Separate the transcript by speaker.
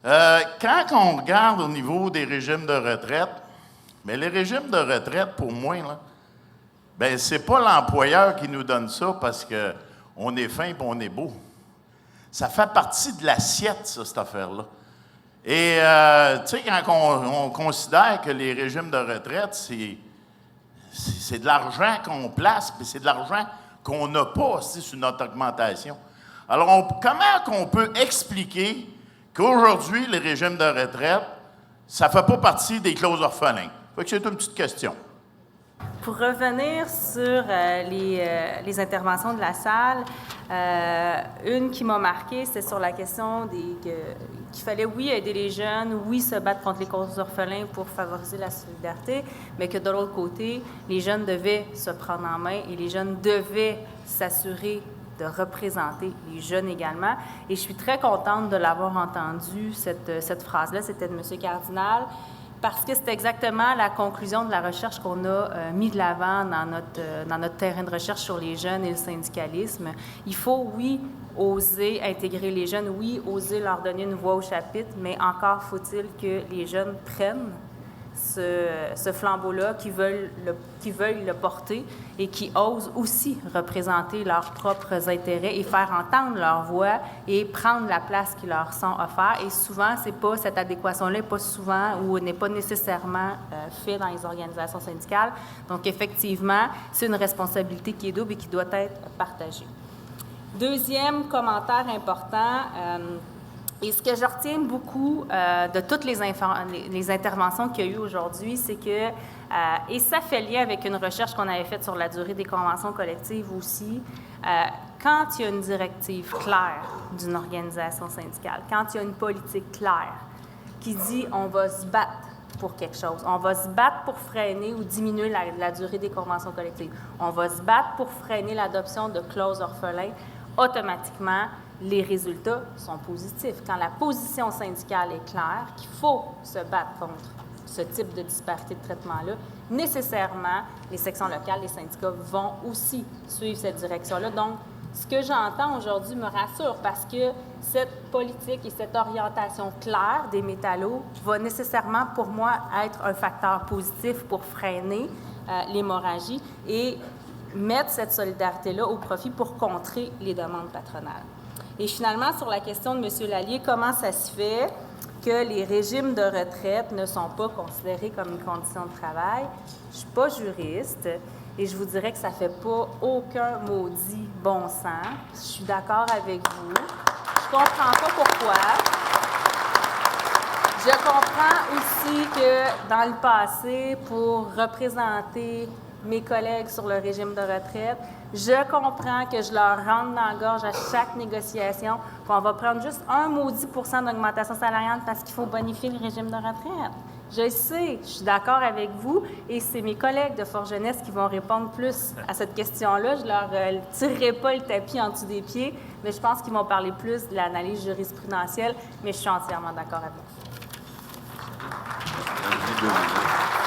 Speaker 1: Quand on regarde au niveau des régimes de retraite, mais les régimes de retraite, pour moi, là, ben c'est pas l'employeur qui nous donne ça parce qu'on est fin et on est beau. Ça fait partie de l'assiette, ça, cette affaire-là. Et, tu sais, quand on considère que les régimes de retraite, c'est de l'argent qu'on place, puis c'est de l'argent qu'on n'a pas aussi sur notre augmentation. Alors, comment qu'on peut expliquer qu'aujourd'hui, les régimes de retraite, ça ne fait pas partie des clauses orphelins? Fait que c'est une petite question.
Speaker 2: Pour revenir sur les interventions de la salle, une qui m'a marquée, c'était sur la question qu'il fallait, oui, aider les jeunes, oui, se battre contre les causes orphelins pour favoriser la solidarité, mais que de l'autre côté, les jeunes devaient se prendre en main et les jeunes devaient s'assurer de représenter les jeunes également. Et je suis très contente de l'avoir entendu, cette phrase-là, c'était de M. Cardinal, parce que c'est exactement la conclusion de la recherche qu'on a mis de l'avant dans notre terrain de recherche sur les jeunes et le syndicalisme. Il faut, oui, oser intégrer les jeunes, oui, oser leur donner une voix au chapitre, mais encore faut-il que les jeunes prennent ce flambeau-là, qui veulent le porter et qui osent aussi représenter leurs propres intérêts et faire entendre leur voix et prendre la place qui leur sont offerts. Et souvent, c'est pas cette adéquation-là n'est pas souvent ou n'est pas nécessairement fait dans les organisations syndicales. Donc, effectivement, c'est une responsabilité qui est double et qui doit être partagée. Deuxième commentaire important, et ce que je retiens beaucoup de toutes les interventions qu'il y a eu aujourd'hui, c'est que, et ça fait lien avec une recherche qu'on avait faite sur la durée des conventions collectives aussi, quand il y a une directive claire d'une organisation syndicale, quand il y a une politique claire qui dit on va se battre pour quelque chose, on va se battre pour freiner ou diminuer la durée des conventions collectives, on va se battre pour freiner l'adoption de clauses orphelins, automatiquement, les résultats sont positifs. Quand la position syndicale est claire, qu'il faut se battre contre ce type de disparité de traitement-là, nécessairement, les sections locales, les syndicats vont aussi suivre cette direction-là. Donc, ce que j'entends aujourd'hui me rassure parce que cette politique et cette orientation claire des métallos va nécessairement, pour moi, être un facteur positif pour freiner l'hémorragie et mettre cette solidarité-là au profit pour contrer les demandes patronales. Et finalement, sur la question de M. Lallier, comment ça se fait que les régimes de retraite ne sont pas considérés comme une condition de travail? Je ne suis pas juriste et je vous dirais que ça ne fait pas aucun maudit bon sens. Je suis d'accord avec vous. Je ne comprends pas pourquoi. Je comprends aussi que dans le passé, pour représenter mes collègues sur le régime de retraite, je comprends que je leur rentre dans la gorge à chaque négociation qu'on va prendre juste un maudit % d'augmentation salariale parce qu'il faut bonifier le régime de retraite. Je sais, je suis d'accord avec vous et c'est mes collègues de Force Jeunesse qui vont répondre plus à cette question-là. Je leur tirerai pas le tapis en dessous des pieds, mais je pense qu'ils vont parler plus de l'analyse jurisprudentielle, mais je suis entièrement d'accord avec vous.